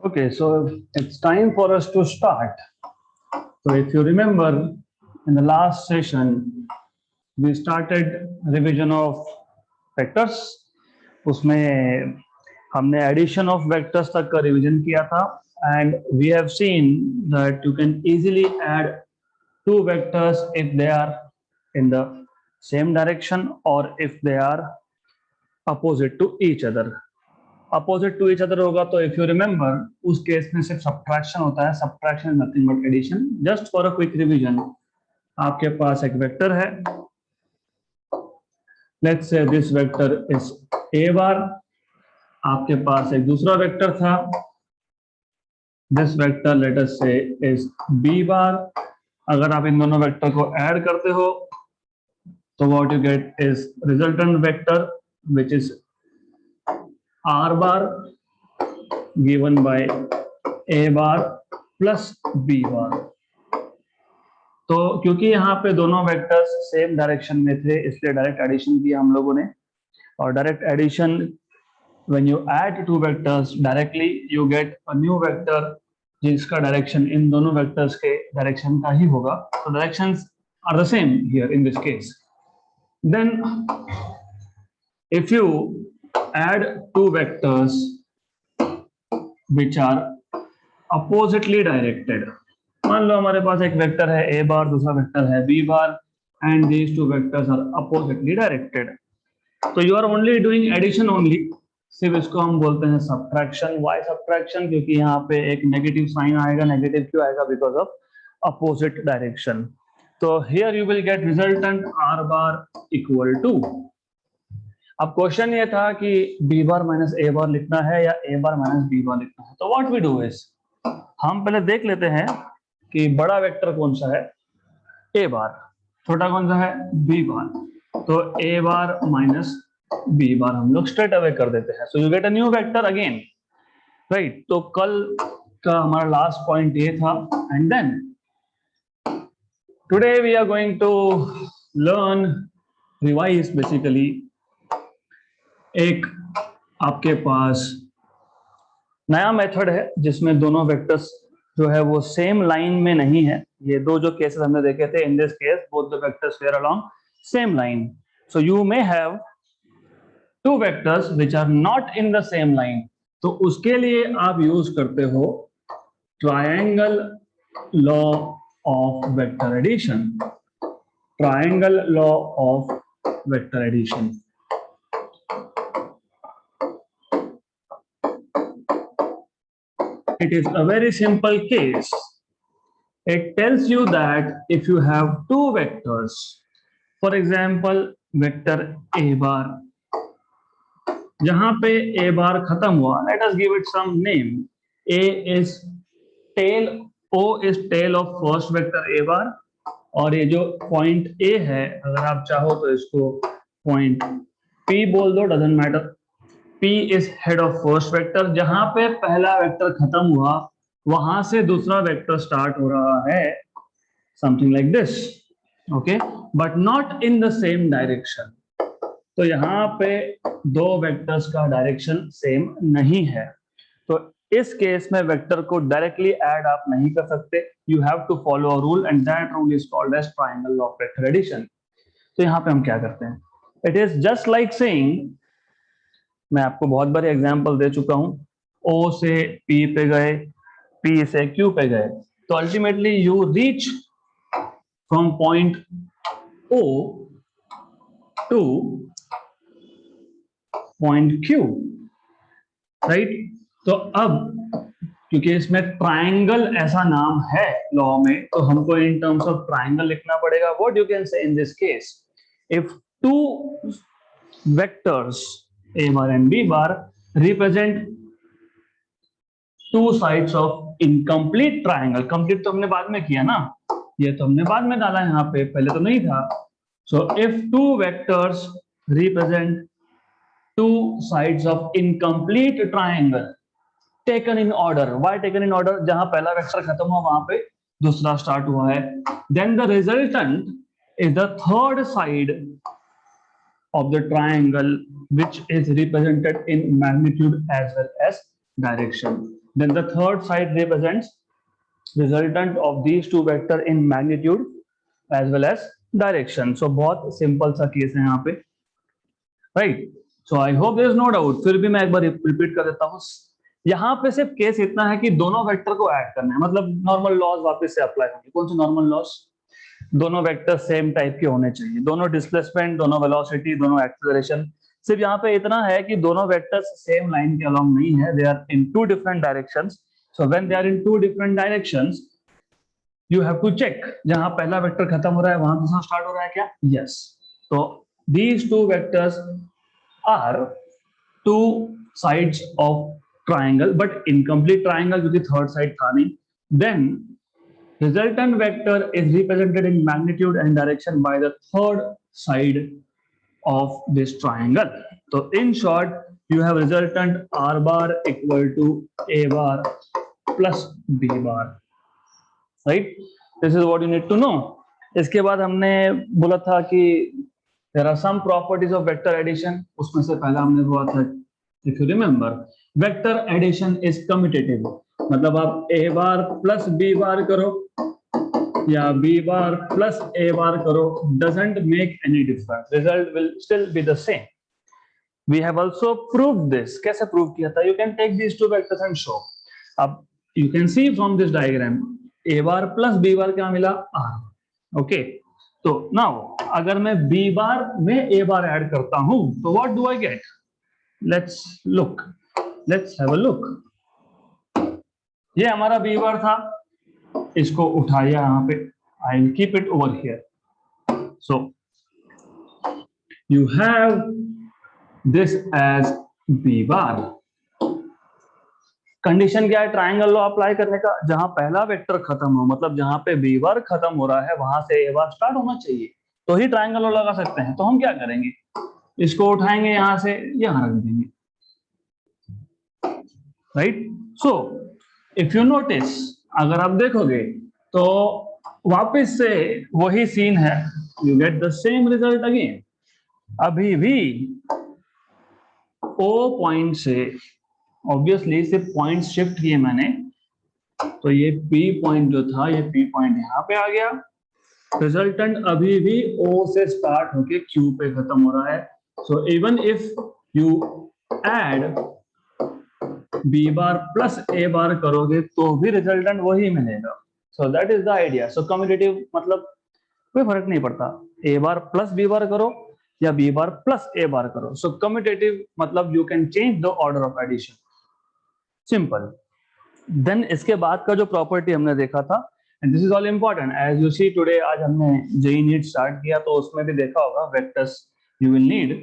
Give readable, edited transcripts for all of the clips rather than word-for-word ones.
Okay, so it's time for us to start. So if you remember, in the last session, we started revision of vectors. उसमें हमने addition of vectors तक का revision किया था, and we have seen that you can easily add two vectors if they are in the same direction or if they are opposite to each other. Opposite to each other होगा तो if you remember उस case में सिर्फ subtraction होता है. Subtraction is nothing but addition. Just for a quick revision, आपके पास एक वेक्टर है. Let's say this vector is A bar. आपके पास एक दूसरा वेक्टर था. दिस वेक्टर लेट अस से इज बी बार. अगर आप इन दोनों वेक्टर को ऐड करते हो तो what you get is resultant vector which is R bar given by A bar plus B bar. तो क्योंकि यहाँ पे दोनों वेक्टर्स सेम डायरेक्शन में थे इसलिए डायरेक्ट एडिशन किया हम लोगों ने. और direct addition when you add two vectors directly you get a new vector जिसका डायरेक्शन इन दोनों वेक्टर्स के डायरेक्शन का ही होगा. तो directions are the same here in this case. Then if you add two vectors which are oppositely directed. मान लो हमारे पास एक वेक्टर है a बार, दूसरा वेक्टर है b bar, and these two vectors are oppositely directed. तो you are only doing addition only. सिर्फ इसको हम बोलते हैं subtraction. Why subtraction? क्योंकि यहाँ पे एक नेगेटिव साइन आएगा. नेगेटिव क्यों आएगा? Because of opposite direction. तो here you will get resultant r bar equal to. अब क्वेश्चन ये था कि b बार माइनस a बार लिखना है या a बार माइनस b बार लिखना है. तो व्हाट वी डू इज हम पहले देख लेते हैं कि बड़ा वेक्टर कौन सा है. a बार. छोटा कौन सा है? b bar. तो a bar minus b bar हम लोग स्ट्रेट अवे कर देते हैं. So you get a new vector again, right. तो कल का हमारा लास्ट पॉइंट ये था. And then today we are going to learn revise. Basically एक आपके पास नया मेथड है जिसमें दोनों वेक्टर्स जो है वो सेम लाइन में नहीं है. ये दो जो केसेस हमने देखे थे, in this case both the vectors were along same line. So you may have two vectors which are not in the same line. तो उसके लिए आप यूज करते हो triangle law of vector addition. Triangle law of vector addition. It is a very simple case. It tells you that if you have two vectors, for example, vector a bar, जहां पे a bar खत्म हुआ, let us give it some name. A is tail, O is tail of first vector a bar, और ये जो point A है, अगर आप चाहो तो इसको point P बोल दो, doesn't matter. P is head of first vector. जहां पे पहला वेक्टर खत्म हुआ वहां से दूसरा वेक्टर स्टार्ट हो रहा है. Something like this. Okay, but not in the same direction. तो यहाँ पे दो वेक्टर्स का डायरेक्शन सेम नहीं है. तो इस केस में वेक्टर को डायरेक्टली ऐड आप नहीं कर सकते. You have to follow a rule and that rule is called as triangle law of vector addition. तो यहाँ पे हम क्या करते हैं? It is just like saying, मैं आपको बहुत बार एग्जाम्पल दे चुका हूं. O से P पे गए, P से Q पे गए. तो ultimately you reach from point O two point Q, right. तो अब क्योंकि इसमें ट्रायंगल ऐसा नाम है लॉ में, तो हमको इन टर्म्स ऑफ ट्रायंगल लिखना पड़ेगा. What you can say in this case, if two vectors A bar and B bar represent two sides of incomplete triangle. Complete तो हमने बाद में किया ना, ये तो हमने बाद में डाला यहाँ पे, पहले तो नहीं था. So if two vectors represent two sides of incomplete triangle taken in order. Why taken in order? जहां पहला वेक्टर खत्म हुआ वहां पे दूसरा स्टार्ट हुआ है. Then the resultant is the third side of the triangle which is represented in magnitude as well as direction. then the third side represents resultant of these two vector in magnitude as well as direction. So बहुत simple सा case है यहाँ पे, right. So I hope there is no doubt. फिर भी मैं एक बार repeat कर देता हूँ. यहाँ पे सिर्फ केस इतना है कि दोनों वेक्टर को ऐड करना है, मतलब नॉर्मल लॉज वापस से अप्लाई होंगे. कौन से नॉर्मल लॉज? दोनों वेक्टर सेम टाइप के होने चाहिए, दोनों डिस्प्लेसमेंट, दोनों वेलोसिटी, दोनों एक्सेलरेशन. सिर्फ यहाँ पे इतना है कि दोनों वेक्टर्स सेम लाइन के अलोंग नहीं है, they are in two different directions. So when they are in two different directions you have to check, जहां पहला वेक्टर खत्म हो रहा है वहां दूसरा स्टार्ट हो रहा है क्या? यस. तो these two vectors are two sides of triangle, but incomplete triangle क्योंकि थर्ड साइड था नहीं. Then resultant vector is represented in magnitude and direction by the third side of this triangle. So in short, you have resultant r bar equal to a bar plus b bar, right? This is what you need to know. इसके बाद हमने बोला था कि there are some properties of vector addition. उसमें से पहला हमने बोला था, if you remember, vector addition is commutative. मतलब आप a bar plus b bar करो या b bar plus a bar करो, doesn't make any difference. Result will still be the same. We have also proved this. कैसे prove किया था? You can take these two vectors and show. अब you can see from this diagram, a bar plus b bar क्या मिला? r. Okay. तो now अगर मैं b bar में a bar ऐड करता हूं तो what do I get? Let's look. Let's have a look. ये हमारा b bar था, इसको उठाया यहाँ पे. I will keep it over here. So you have this as b bar. Condition क्या है ट्राइंगल लॉ अप्लाई करने का? जहां पहला वेक्टर खत्म हो, मतलब जहां पे b bar खत्म हो रहा है वहां से a bar स्टार्ट होना चाहिए, तो ही ट्राइंगल लॉ लगा सकते हैं. तो हम क्या करेंगे? इसको उठाएंगे यहां से, यहां रख देंगे, right. So if you notice, अगर आप देखोगे तो वापस से वही सीन है. You get the same result again. अभी भी O पॉइंट से ऑब्वियसली सिर्फ पॉइंट शिफ्ट किए मैंने, तो ये P पॉइंट जो था, ये P पॉइंट यहाँ पे आ गया. रिजल्टेंट अभी भी O से स्टार्ट होके Q पे खत्म हो रहा है. So even if you add b bar plus a bar करोगे तो भी रिजल्टेंट वही मिलेगा. So that is the idea. So commutative मतलब कोई फर्क नहीं पड़ता, a bar plus b bar करो या b bar plus a bar करो. सो कम्यूटेटिव मतलब you can change the order of addition. Simple. Then इसके बाद का जो प्रॉपर्टी हमने देखा था, and this is all important as you see today. आज हमने जेईई नीट स्टार्ट किया तो उसमें भी देखा होगा vectors you will need.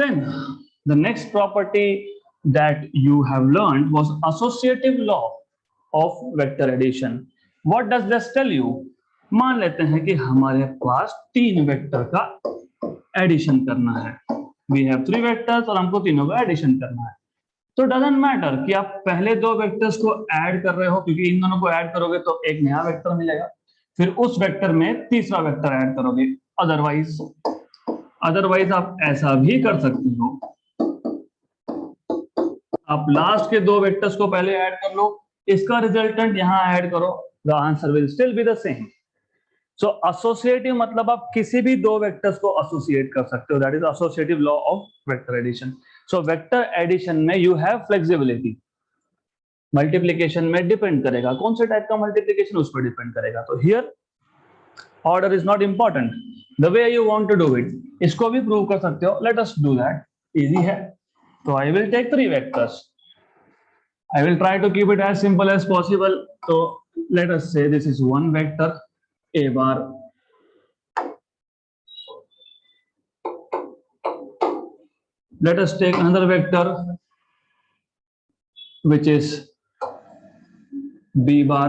Then the next property that you have learned was associative law of vector addition. What does this tell you? मान लेते हैं कि हमारे पास तीन वेक्टर का एडिशन करना है. We have three vectors और हमको तीनों का एडिशन करना है. तो डजंट मैटर कि आप पहले दो वेक्टर्स को ऐड कर रहे हो, क्योंकि इन दोनों को ऐड करोगे तो एक नया वेक्टर मिलेगा, फिर उस वेक्टर में तीसरा वेक्टर ऐड करोगे. अदरवाइज आप ऐसा भी कर सकते हो, आप लास्ट के दो वेक्टर्स को पहले ऐड कर लो, इसका रिजल्टेंट यहां ऐड करो, the answer will still be the same. So associative मतलब आप किसी भी दो वेक्टर्स को एसोसिएट कर सकते हो. That is associative law of vector addition. So vector addition में यू हैव फ्लेक्सिबिलिटी. मल्टीप्लिकेशन में डिपेंड करेगा, कौन से टाइप का मल्टीप्लिकेशन उस पर डिपेंड करेगा. तो here order is not important, the way you want to do it. इसको भी प्रूव कर सकते हो. Let us do that. Easy है. So I will take three vectors. I will try to keep it as simple as possible. So let us say this is one vector, a bar. Let us take another vector, which is b bar.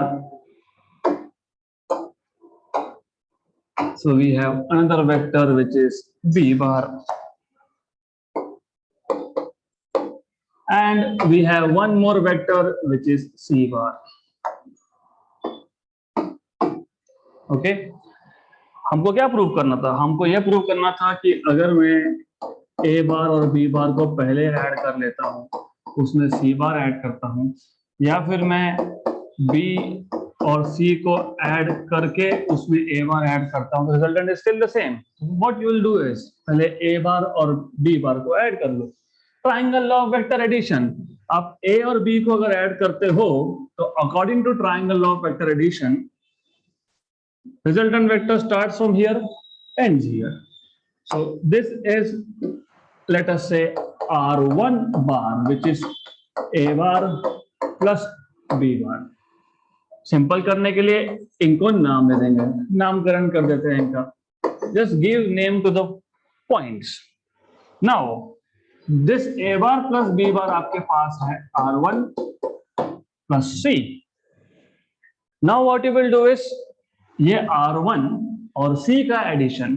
So we have another vector which is b bar. And we have one more vector which is c bar. Okay, हमको क्या prove करना था? हमको यह prove करना था कि अगर मैं a बार और b बार को पहले ऐड कर लेता हूं उसमें सी बार ऐड करता हूं, या फिर मैं बी और सी को ऐड करके उसमें ए बार ऐड करता हूं, resultant is still the same. What you will do is पहले ए बार और बी बार को ऐड कर लो। Triangle law of vector addition, आप ए और बी को अगर ऐड करते हो तो according to triangle law of vector addition resultant vector starts from here, ends here. So this is, let us say, R1 bar, which is A bar plus B bar. Simple करने के लिए इनको नाम दे देंगे, नामकरण कर देते हैं इनका। Just give name to the points. Now this A bar plus B bar आपके पास है R1 plus C. Now what you will do is ये R1 और C का एडिशन,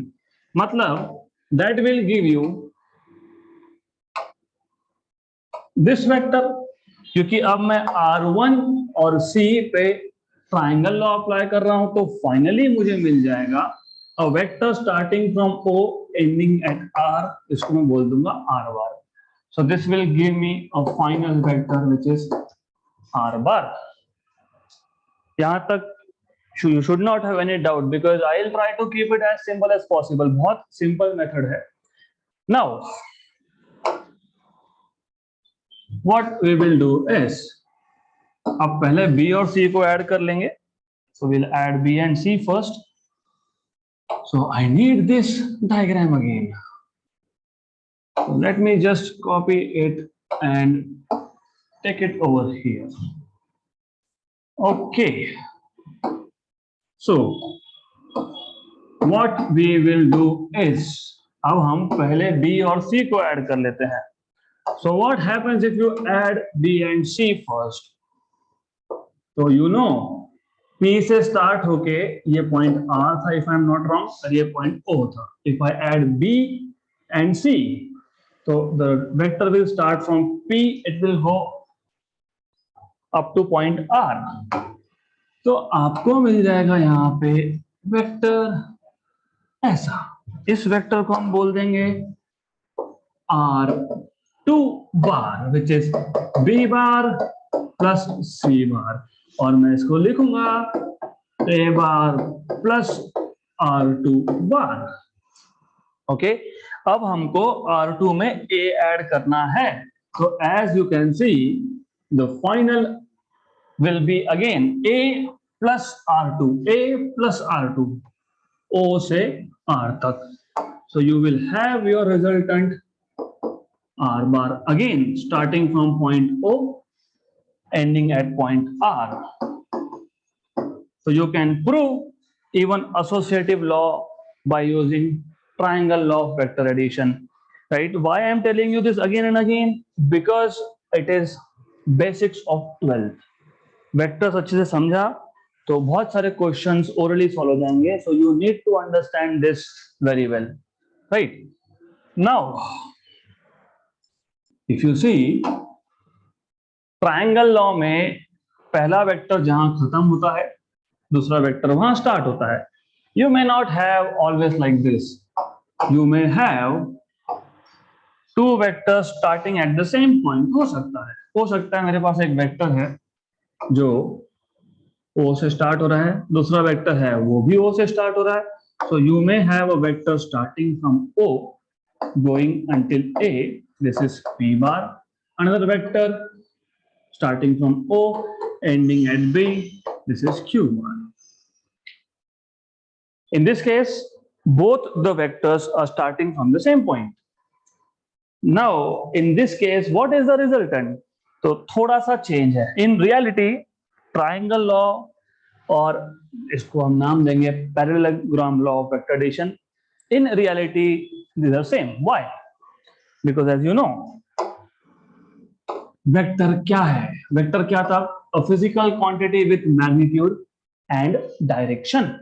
मतलब that will give you this vector, क्योंकि अब मैं R1 और C पे ट्राइंगल लॉ अप्लाई कर रहा हूं, तो फाइनली मुझे मिल जाएगा a vector starting from O ending eight R, इसको मैं बोल दूंगा R bar. So this will give me a final vector which is R बार। यहां तक you should not have any doubt because I'll try to keep it as simple as possible. बहुत simple method है। Now what we will do is, अब पहले B और C को add कर लेंगे। So we'll add B and C first. So I need this diagram again. So let me just copy it and take it over here. Okay. So what we will do is, अब हम पहले B और C को add कर लेते हैं। So what happens if you add B and C first? तो you know P से स्टार्ट होके ये पॉइंट R था if I am not wrong, और ये पॉइंट O था। If I add B and C, तो the vector will start from P, it will go up to point R. तो आपको मिल जाएगा यहाँ पे वेक्टर ऐसा। इस वेक्टर को हम बोल देंगे R2 bar, which is B bar plus C bar, और मैं इसको लिखूंगा A bar plus R2 bar. Okay, अब हमको R2 में A ऐड करना है, तो as you can see the final will be again A plus R2, A plus R2, O से R तक. So you will have your resultant R bar again starting from point O ending at point R. So you can prove even associative law by using triangle law of vector addition, right? Why I am telling you this again and again? Because it is basics of 12th. Vectors अच्छे से समझा तो बहुत सारे questions orally solve हो जाएंगे, so you need to understand this very well, right? Now if you see triangle law में पहला वेक्टर जहां खत्म होता है दूसरा वेक्टर वहां स्टार्ट होता है। You may not have always like this, you may have two vectors starting at the same point. हो सकता है मेरे पास एक वेक्टर है जो O से स्टार्ट हो रहा है, दूसरा वेक्टर है वो भी O से स्टार्ट हो रहा है। सो you may have a vector starting from O going until A, this is P bar, another vector starting from O ending eight B, this is Q bar. In this case both the vectors are starting from the same point. Now in this case what is the resultant? तो थोड़ा सा change है। In reality triangle law, और इसको हम नाम देंगे parallelogram law of vector addition, in reality these are same. Why? Because as you know vector क्या है? वेक्टर क्या था? A physical quantity with magnitude and direction.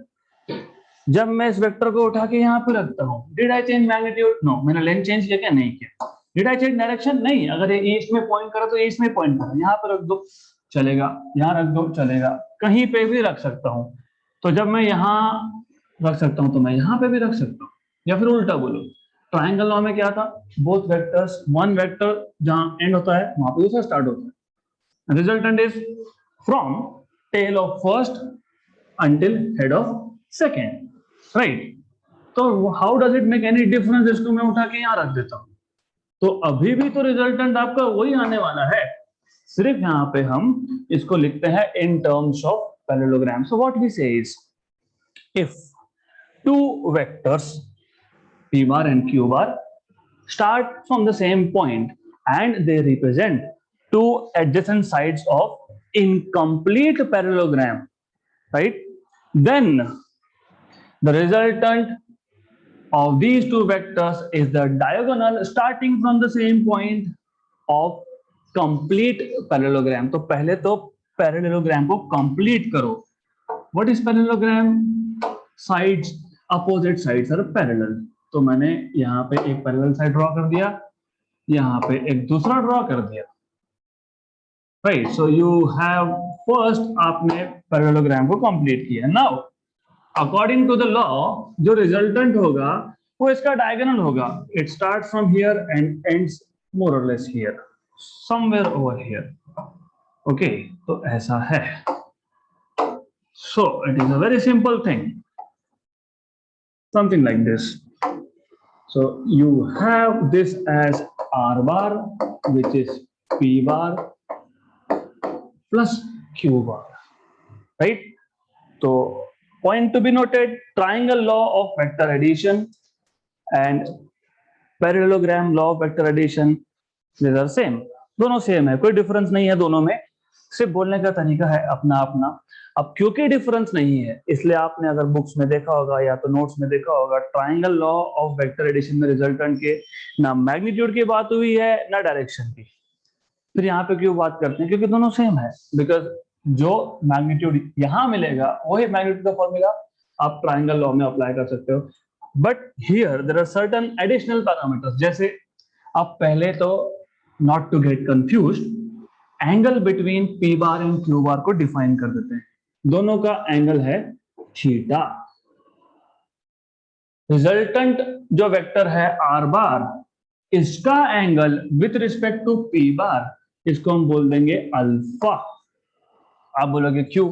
जब मैं इस वेक्टर को उठा के यहाँ पे रखता हूँ, did I change magnitude? No. मैंने लेंथ चेंज किया क्या? नहीं किया। Did I change direction? नहीं। अगर ये ईस्ट में पॉइंट करा तो ईस्ट में पॉइंट करा, यहाँ पे रख दो चलेगा, यहाँ रख दो चलेगा, कहीं पे भी रख सकता हूँ। तो जब मैं यहाँ रख सकता हूँ तो मैं यहाँ पे भी रख सकता हूँ, या फिर उल्टा बोलो, ट्राइंगल लॉ में क्या था, बोथ वेक्टर्स, वन वेक्टर जहां एंड होता है वहां पे दूसरा स्टार्ट होता है, resultant is from tail of first until head of second, right. तो how does it make any difference, इसको मैं उठा के यहां रख देता हूं, तो अभी भी तो रिजल्टेंट आपका वही आने वाला है, सिर्फ यहां पे हम इसको लिखते हैं in terms of parallelogram. So what we say is, if two vectors p bar and q bar start from the same point and they represent two adjacent sides of incomplete parallelogram, right, then the resultant of these two vectors is the diagonal starting from the same point of complete parallelogram। तो पहले तो parallelogram को complete करो। What is parallelogram? Sides, opposite sides are parallel। तो मैंने यहाँ पे एक पैरेलल साइड ड्रॉ कर दिया, यहाँ पे एक दूसरा ड्रॉ कर दिया, right. So you have first, आपने पैरेललोग्राम को कंप्लीट किया। Now according to the law जो रिजल्टेंट होगा वो इसका डायगोनल होगा, it start from here and ends more or less here, somewhere over here, okay. तो ऐसा है, so it is a very simple thing, something like this। So you have this as r bar, which is p bar plus q bar, right? So point to be noted, triangle law of vector addition and parallelogram law of vector addition, these are same, दोनों same है, कोई difference नहीं है दोनों में, सिर्फ बोलने का तरीका है अपना अपना। अब क्योंकि डिफरेंस नहीं है इसलिए आपने अगर बुक्स में देखा होगा या तो नोट्स में देखा होगा, triangle law of vector addition में रिजल्टेंट के ना मैग्नीट्यूड की बात हुई है ना डायरेक्शन की। फिर यहाँ पे क्यों बात करते हैं, क्योंकि दोनों सेम है, बिकॉज जो मैग्नीट्यूड यहाँ मिलेगा वही मैग्नीट्यूड का फॉर्मूला आप ट्राइंगल लॉ में अप्लाई कर सकते हो। But here there are certain additional parameters, जैसे आप पहले तो not to get confused angle between P bar and Q bar को डिफाइन कर देते हैं, दोनों का एंगल है थीटा। रिजल्टेंट जो वेक्टर है आर बार, इसका angle with respect to P bar, इसको हम बोल देंगे अल्फा। आप बोलोगे क्यों,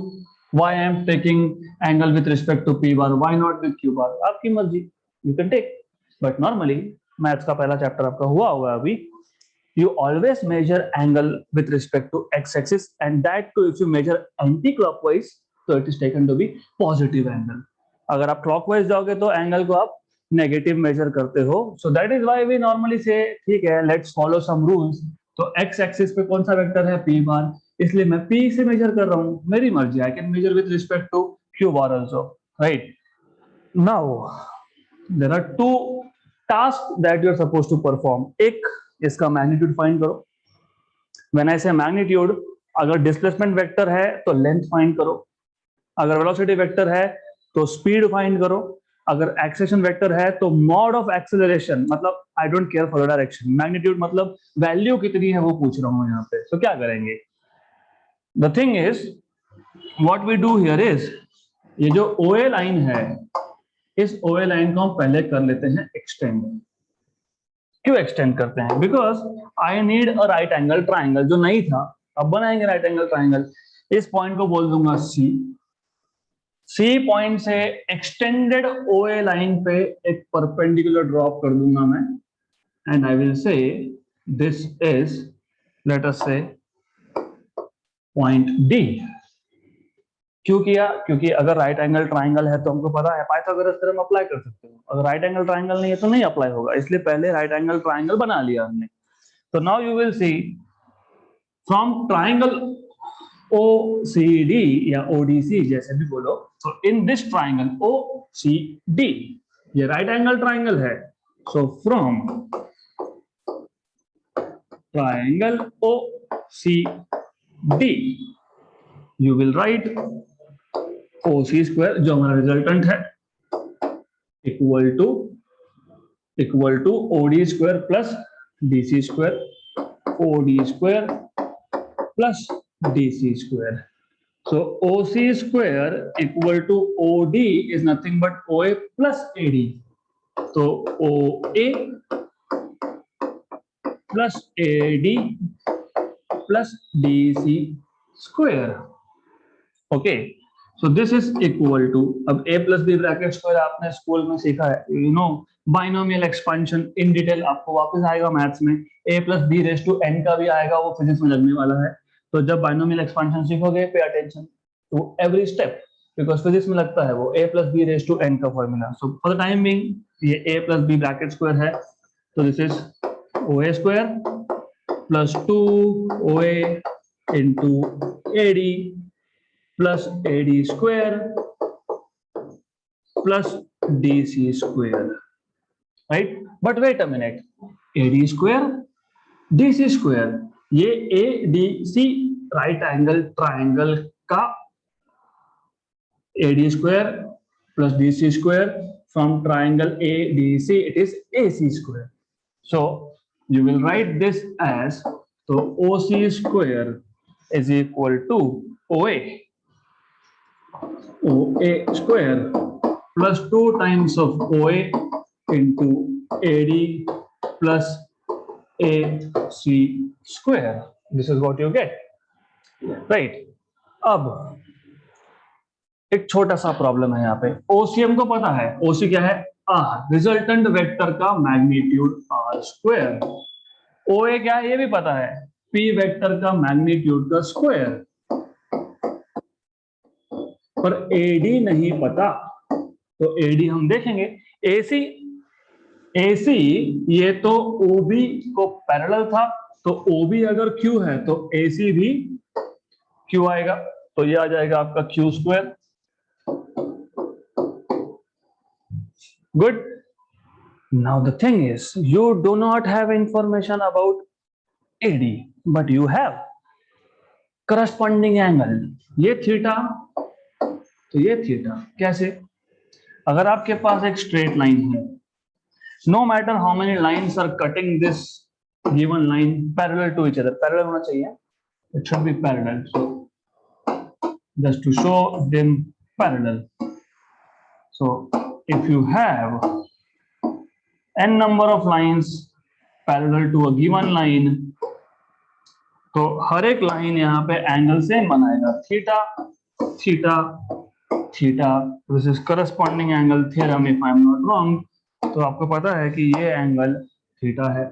why I am taking angle with respect to P bar, why not with Q bar, आपकी मर्जी, you can take, but normally maths का पहला चैप्टर आपका हुआ होगा अभी, you always measure angle with respect to x-axis, and that too if you measure anti-clockwise, so it is taken to be positive angle। अगर आप clockwise जाओगे तो एंगल को आप नेगेटिव मेजर करते हो, so that is why we normally say ठीक है let's follow some rules। तो x-axis पे कौन सा वेक्टर है p बार, इसलिए मैं p से मेजर कर रहा हूँ, मेरी मर्जी, I can measure with respect to q bar also, right। Now there are two tasks that you are supposed to perform। एक इसका मैग्नीट्यूड फाइंड करो, व्हेन आई से मैग्नीट्यूड, अगर डिस्प्लेसमेंट वेक्टर है तो लेंथ फाइंड करो, अगर वेलोसिटी वेक्टर है तो स्पीड फाइंड करो, अगर एक्सेलरेशन वेक्टर है तो मॉड ऑफ एक्सेलरेशन, मतलब I don't care for the direction, magnitude मतलब वैल्यू कितनी है वो पूछ रहा हूं यहाँ पे। तो क्या करेंगे, the thing is what we do here is, ये जो OA लाइन है, इस OA लाइन को हम पहले कर लेते हैं एक्सटेंड। क्यों एक्सटेंड करते हैं, because I need a right angle triangle, जो नहीं था अब बनाएंगे राइट एंगल ट्राइंगल। इस पॉइंट को बोल दूंगा सी, सी पॉइंट से एक्सटेंडेड OA लाइन पे एक परपेंडिकुलर ड्रॉप कर दूंगा मैं, and I will say this is, let us से पॉइंट डी। क्यों किया, क्योंकि अगर राइट एंगल ट्राइंगल है तो हमको पता है पाइथागोरस थ्योरम अप्लाई कर सकते हो, अगर राइट एंगल ट्राइंगल नहीं है तो नहीं अप्लाई होगा, इसलिए पहले राइट एंगल ट्राइंगल बना लिया हमने। तो now you will see from triangle OCD या ODC जैसे भी बोलो, तो इन दिस ट्राइंगल OCD, ये राइट एंगल ट्राइंगल है, so from triangle OCD you will write OC square, जो हमारा रिजल्टेंट है, equal to OD square plus DC square, OD square plus DC square. So OC square equal to OD is nothing but OA plus AD, तो O A plus A D plus D C square. Okay, so this is equal to, अब a plus B bracket square आपने school में सीखा है, you know binomial expansion in detail आपको वापस आएगा maths में, a plus B raise to n का भी आएगा, वो फिजिक्स में लगने वाला है। तो जब बाइनोमियल एक्सपेंशन सीखोगे, pay attention to every step, because physics में लगता है वो a plus B raise to n का formula. So for the time being ये a plus B bracket square है, तो this is OA square plus 2OA into AD plus AD square plus DC square, right? But wait a minute, AD square DC square, ये ADC right angle triangle का AD square plus DC square from triangle ADC it is AC square. So you will write this as, so OC square is equal to OA square plus 2 times of OA into AD plus AC square. This is what you get, right? अब एक छोटा सा problem है यहाँ पे, OCM को पता है, OC क्या है? रिजल्टेंट वेक्टर का मैग्नीट्यूड R स्क्वायर। OA क्या है ये भी पता है, P वेक्टर का मैग्नीट्यूड का स्क्वायर, पर AD नहीं पता। तो AD हम देखेंगे। AC ये तो OB को पैरेलल था, तो OB अगर Q है तो AC भी Q आएगा, तो ये आ जाएगा आपका Q square. Good. Now the thing is, you do not have information about AD, but you have corresponding angle. ये थीटा, तो ये थीटा कैसे? अगर आपके पास एक स्ट्रेट लाइन है, no matter how many lines are cutting this given line parallel to each other, parallel होना चाहिए, it should be parallel. So just to show them parallel. So if you have n number of lines parallel to a given line, तो हर एक line यहाँ पे angle same बनाएगा, theta theta theta, this is corresponding angle theorem if I am not wrong. तो आपको पता है कि ये एंगल थीटा है।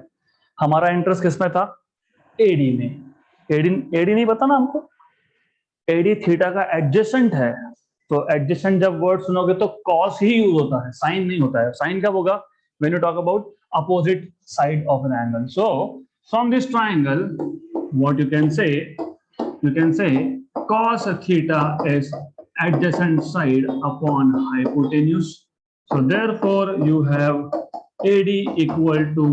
हमारा इंटरेस्ट किसमें था? AD में। AD नहीं पता ना हमको, AD थीटा का एडजेसेंट है। तो एडजेसेंट जब वर्ड सुनोगे तो कॉस ही यूज होता है, साइन नहीं होता है। साइन कब होगा? When you talk about opposite side of an angle. So from this triangle what you can say cos theta is adjacent side upon hypotenuse. So therefore you have AD equal to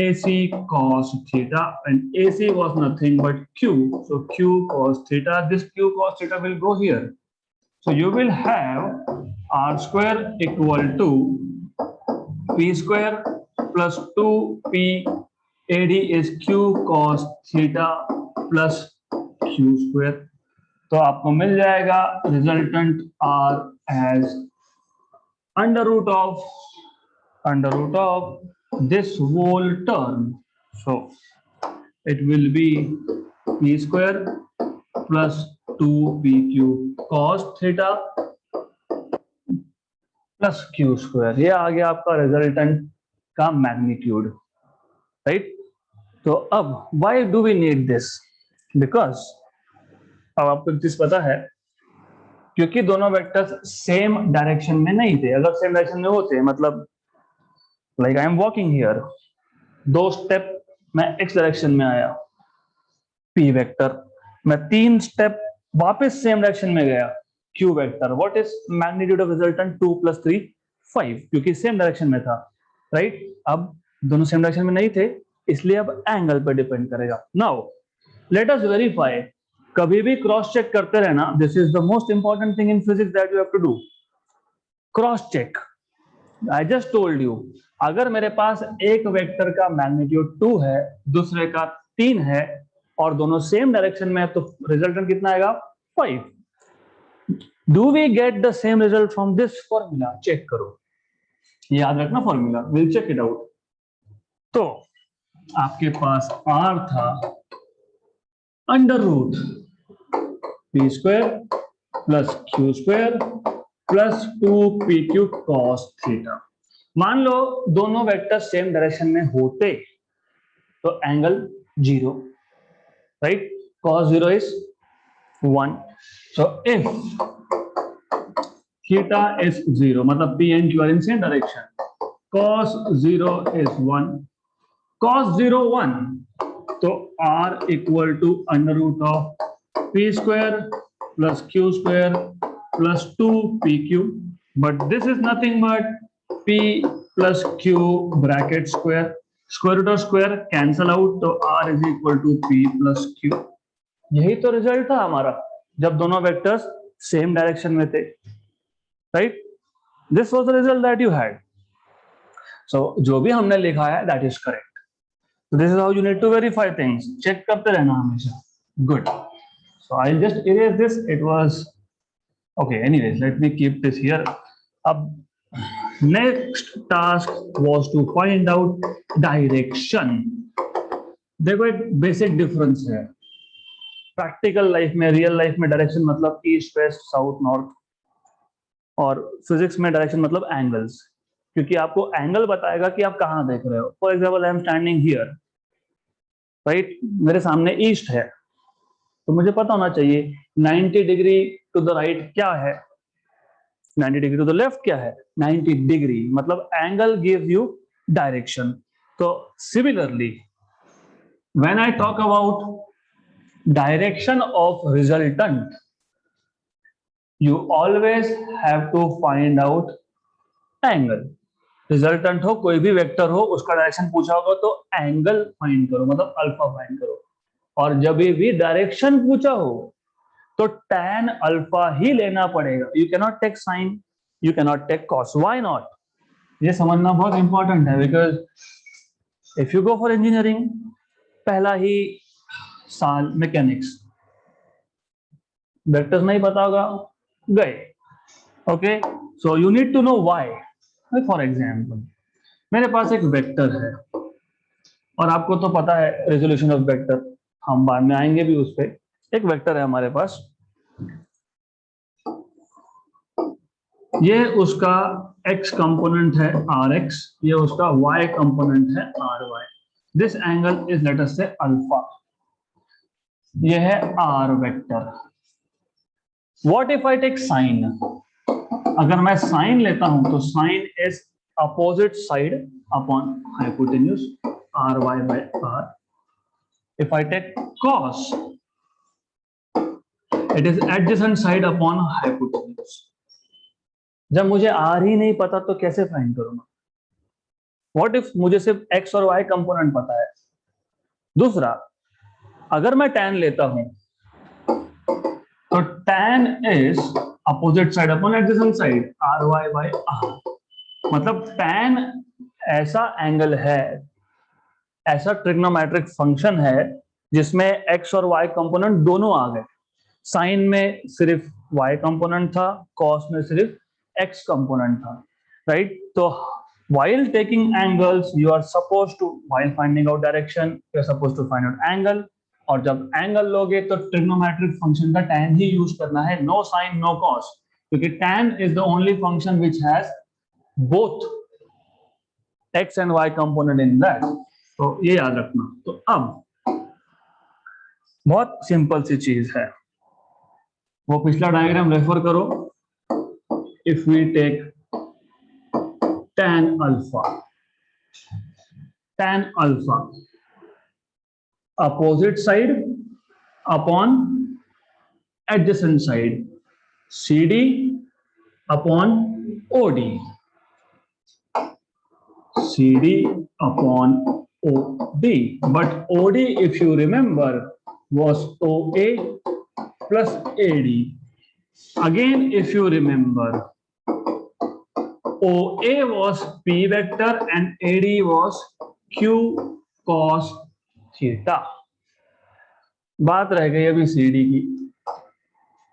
AC cos theta, and AC was nothing but Q. So Q cos theta, this Q cos theta will go here. So you will have R square equal to P square plus 2P AD is Q cos theta plus Q square. तो आपको मिल जाएगा resultant R as under root of this whole term. So it will be P square plus 2PQ cos theta plus Q square. ये आ गया आपका resultant का magnitude, right? तो अब why do we need this? Because अब आपको चीज पता है, क्योंकि दोनों वेक्टर्स सेम डायरेक्शन में नहीं थे। अगर सेम डायरेक्शन में होते, मतलब like I am walking here, 2 step मैं x डायरेक्शन में आया P वेक्टर, मैं 3 स्टेप वापस सेम डायरेक्शन में गया Q vector, what is magnitude of resultant? 2 + 3 5, क्योंकि सेम डायरेक्शन में था, राइट? अब दोनों सेम डायरेक्शन में नहीं थे, इसलिए अब एंगल पर डिपेंड करेगा। Now let us verify. कभी भी क्रॉस चेक करते रहना, this is the most important thing in physics that you have to do, cross check. I just told you, अगर मेरे पास एक वेक्टर का मैग्नीट्यूड 2 है, दूसरे का 3 है, और दोनों सेम डायरेक्शन में है, तो रिजल्टेंट कितना आएगा? 5। Do we get the same result from this formula? Check करो। ये याद रखना formula, will check it out. तो आपके पास r था under root P square plus Q square plus 2pq cos theta. मान लो दोनों वेक्टर सेम डायरेक्शन में होते तो angle 0, right? cos 0 is 1, so if theta is 0 मतलब p and q are in same direction, cos 0 is 1, cos 0 1, तो r equal to under root of p square plus q square plus 2pq, but this is nothing but p plus q bracket square, square root और square cancel out, तो r is equal to p plus q। यही तो result था हमारा जब दोनों vectors same direction में थे, right? This was the result that you had. So जो भी हमने लिखा है that is correct. This is how you need to verify things, check करते रहना हमेशा। Good, so I just erase this, it was okay. Anyways let me keep this here. अब next task was to find out direction. देखो एक basic difference है practical life में, real life में direction मतलब ईस्ट वेस्ट साउथ नॉर्थ, और physics में direction मतलब एंगल्स, क्योंकि आपको एंगल बताएगा कि आप कहाँ देख रहे हो। For example I am standing here, right? मेरे सामने ईस्ट है, तो मुझे पता होना चाहिए 90 डिग्री टू द राइट क्या है, 90 डिग्री टू द लेफ्ट क्या है, 90 डिग्री मतलब एंगल गिव्स यू डायरेक्शन। तो similarly when I talk about direction of resultant, you always have to find out angle। Resultant हो कोई भी वेक्टर हो, उसका डायरेक्शन पूछा होगा तो एंगल फाइंड करो, मतलब अल्फा फाइंड करो। और जब भी डायरेक्शन पूछा हो तो tan अल्फा ही लेना पड़ेगा। You cannot take sine, you cannot take cos. Why not? ये समझना बहुत इंपॉर्टेंट है, because if you go for engineering, पहला ही साल मैकेनिक्स, वेक्टर्स नहीं पता होगा, गए। Okay, so you need to know why. For example मेरे पास एक वेक्टर है, और आपको तो पता है रेजोल्यूशन ऑफ वेक्टर, हम बाद में आएंगे भी उस पर। एक वेक्टर है हमारे पास, ये उसका x कंपोनेंट है rx, ये उसका y कंपोनेंट है ry। This angle is let us say alpha, ये है r vector. What if I take sine? अगर मैं साइन लेता हूं तो sine is opposite side upon hypotenuse ry by r। If I take cos, it is adjacent side upon hypotenuse. जब मुझे r ही नहीं पता तो कैसे फाइंड करूंगा? व्हाट इफ मुझे सिर्फ x और y कंपोनेंट पता है? दूसरा, अगर मैं tan लेता हूं तो tan is opposite side upon adjacent side ry by r। मतलब tan ऐसा एंगल है, ऐसा ट्रिग्नोमेट्रिक फंक्शन है जिसमें x और y कंपोनेंट दोनों आ गए। साइन में सिर्फ y कंपोनेंट था, कॉस में सिर्फ x कंपोनेंट था, राइट? तो while taking angles you are supposed to, while finding out direction you are supposed to find out angle। और जब एंगल लोगे तो ट्रिग्नोमेट्रिक फंक्शन का tan ही यूज करना है, नो साइन नो कॉस, क्योंकि tan is the only function which has both x and y component in that। तो ये याद रखना। तो अब बहुत सिंपल सी चीज है, वो पिछला डायग्राम रेफर करो। If we take tan alpha, tan alpha opposite side upon adjacent side, CD upon OD, CD upon OD, but OD if you remember was OA plus AD। Again if you remember, OA was P vector and AD was Q cos theta. बात रह गई अभी CD की,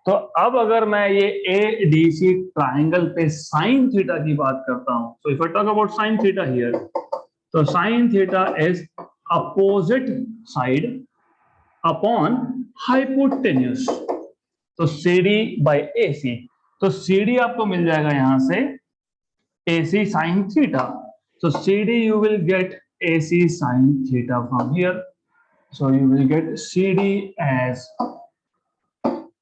तो अब अगर मैं ये ADC ट्राइंगल पे साइन थीटा की बात करता हूं, so if I talk about sin theta here, तो sin theta is opposite side upon hypotenuse, तो CD by AC, तो CD आपको मिल जाएगा यहां से AC sin theta, so CD you will get AC sin theta from here, so you will get CD as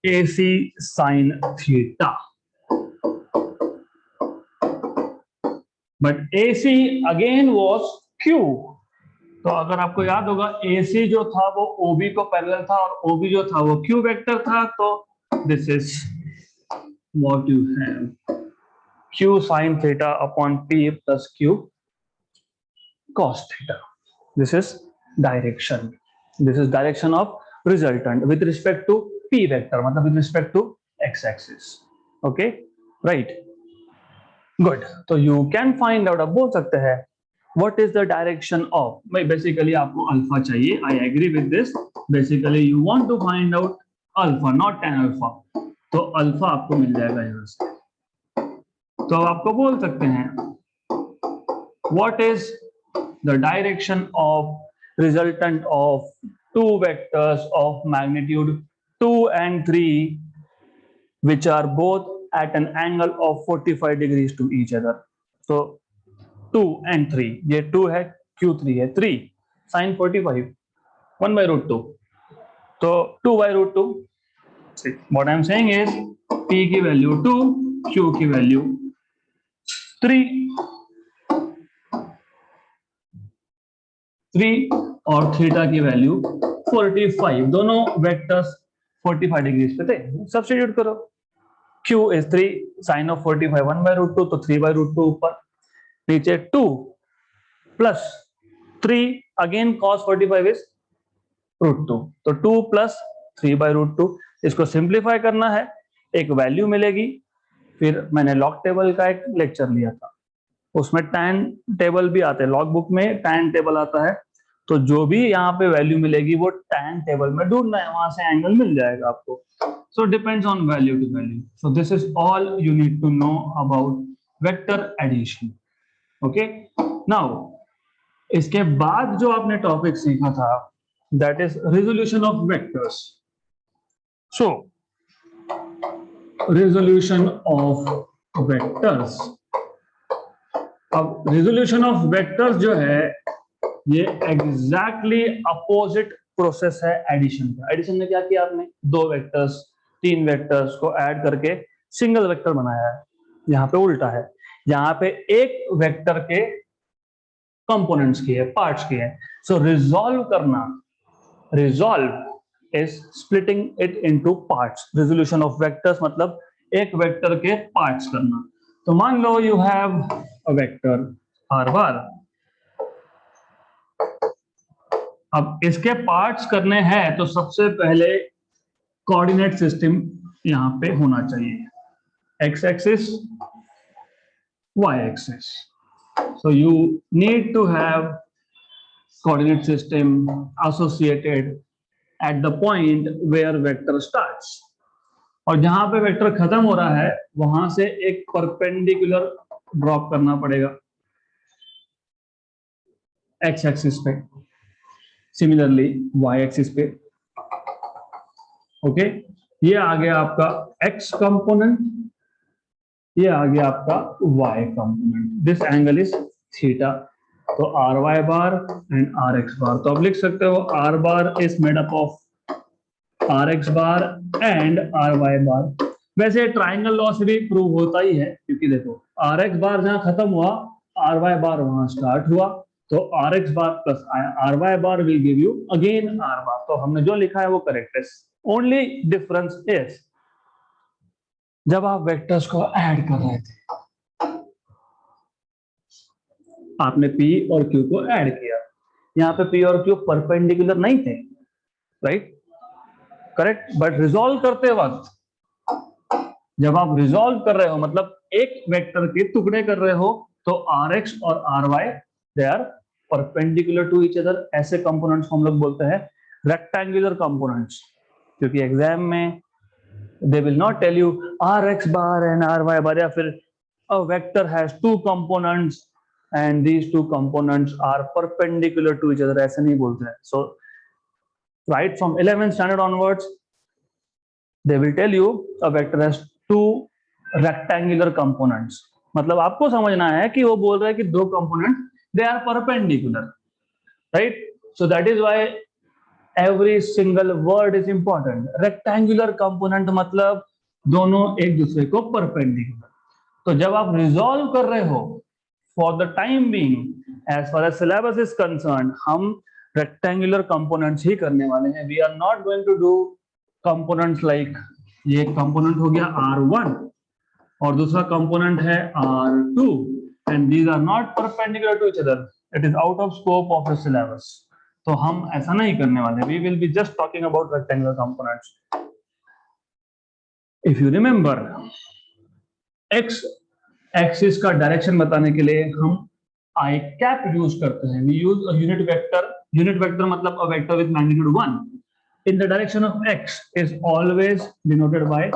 AC sin theta, but AC again was Q, तो अगर आपको याद होगा AC जो था वो OB को पैरेलल था और OB जो था वो Q वेक्टर था, तो this is what you have, Q sin theta upon P plus Q cos theta. This is direction. This is direction of resultant with respect to P vector, मतलब with respect to x-axis. Okay, right? Good. तो you can find out, अब बोल सकते हैं what is the direction of, भाई basically आपको alpha चाहिए. I agree with this. Basically you want to find out alpha, not tan alpha. तो alpha आपको मिल जाएगा यहाँ से. तो आपको बोल सकते हैं what is the direction of resultant of two vectors of magnitude 2 and 3 which are both at an angle of 45 degrees to each other. So 2 and 3, ये 2 है, Q3 है, 3 sin 45 1 by root 2, तो 2 by root 2. What I'm saying is P की value 2, Q की value 3 और theta की value 45, दोनों vectors 45 degrees पे थे. सब्स्टिट्यूट करो, Q is 3 sin of 45 1 by root 2, तो 3 by root 2 ऊपर, नीचे 2 plus 3 again cos 45 is root 2, तो 2 plus 3 by root 2. इसको सिंप्लीफाई करना है, एक वैल्यू मिलेगी. फिर मैंने लॉग टेबल का एक लेक्चर लिया था, उसमें टैन टेबल भी आते हैं, लॉग बुक में टैन टेबल आता है, तो जो भी यहाँ पे वैल्यू मिलेगी वो टैन टेबल में ढूंढना है, वहां से एंगल मिल जाएगा आपको. So depends on value to value. So this is all you need to know about vector addition. Okay, now इसके बाद जो आपने टॉपिक सीखा था that is resolution of vectors. So resolution of vectors, अब रिजोल्यूशन ऑफ वेक्टर्स जो है ये एग्जैक्टली अपोजिट प्रोसेस है एडिशन का. एडिशन में क्या किया आपने, 2 वेक्टर्स 3 वेक्टर्स को ऐड करके सिंगल वेक्टर बनाया है. यहाँ पे उल्टा है, यहाँ पे एक वेक्टर के कंपोनेंट्स किए, पार्ट्स किए. सो रिजॉल्व करना, resolve is splitting it into parts. Resolution of vectors मतलब एक वेक्टर के पार्ट्स करना. तो मान लो you have a vector r bar, अब इसके पार्ट्स करने हैं तो सबसे पहले कोऑर्डिनेट सिस्टम यहां पे होना चाहिए, x axis y axis. So you need to have coordinate system associated at the point where vector starts, और जहां पे वेक्टर खत्म हो रहा है वहां से एक परपेंडिकुलर ड्रॉप करना पड़ेगा x एक्सिस पे, सिमिलरली y एक्सिस पे. ओके, ये आ गया आपका x कंपोनेंट, ये आ गया आपका y component. This angle is theta. तो R Y bar and R X bar, तो आप लिख सकते हो R bar is made up of R X bar and R Y bar. वैसे ट्राइंगल लॉ से भी प्रूव होता ही है, क्योंकि देखो आर एक्स बार जहां खत्म हुआ आर वाई बार वहां स्टार्ट हुआ, तो R X bar plus R Y bar will give you again R bar. तो हमने जो लिखा है वो करेक्ट है. ओनली डिफरेंस इज जब आप वेक्टर्स को ऐड कर रहे थे, आपने P और Q को ऐड किया, यहाँ पे P और Q परपेंडिकुलर नहीं थे, राइट, करेक्ट. बट रिजॉल्व करते वक्त, जब आप रिजॉल्व कर रहे हो मतलब एक वेक्टर के टुकड़े कर रहे हो, तो Rx और Ry they are perpendicular to each other. ऐसे कंपोनेंट्स को हम लोग बोलते हैं रेक्टेंगुलर कंपोनेंट्स, क्योंकि एग्जाम में They will not tell you Rx bar and Ry bar, या फिर a vector has two components and these two components are perpendicular to each other, ऐसे नहीं बोलते हैं. So right from 11th standard onwards, they will tell you a vector has two rectangular components. मतलब आपको समझना है कि वो बोल रहा है कि दो component they are perpendicular, right? So that is why every single word is important. Rectangular component मतलब दोनों एक दूसरे को perpendicular. तो जब आप रिजॉल्व कर रहे हो, for the time being as far as syllabus is concern, हम रेक्टेंगुलर कंपोनेंट्स ही करने वाले हैं. We are not going to do components like ये कंपोनेंट हो गया R1 और दूसरा कंपोनेंट है R2 and these are not perpendicular to each other. It is out of scope of the syllabus. तो हम ऐसा नहीं करने वाले. We will be just talking about rectangular components. If you remember, X axis का direction बताने के लिए हम आई कैप यूज करते हैं. We use a unit vector. Unit vector मतलब a vector with magnitude 1 in the direction of X is always denoted by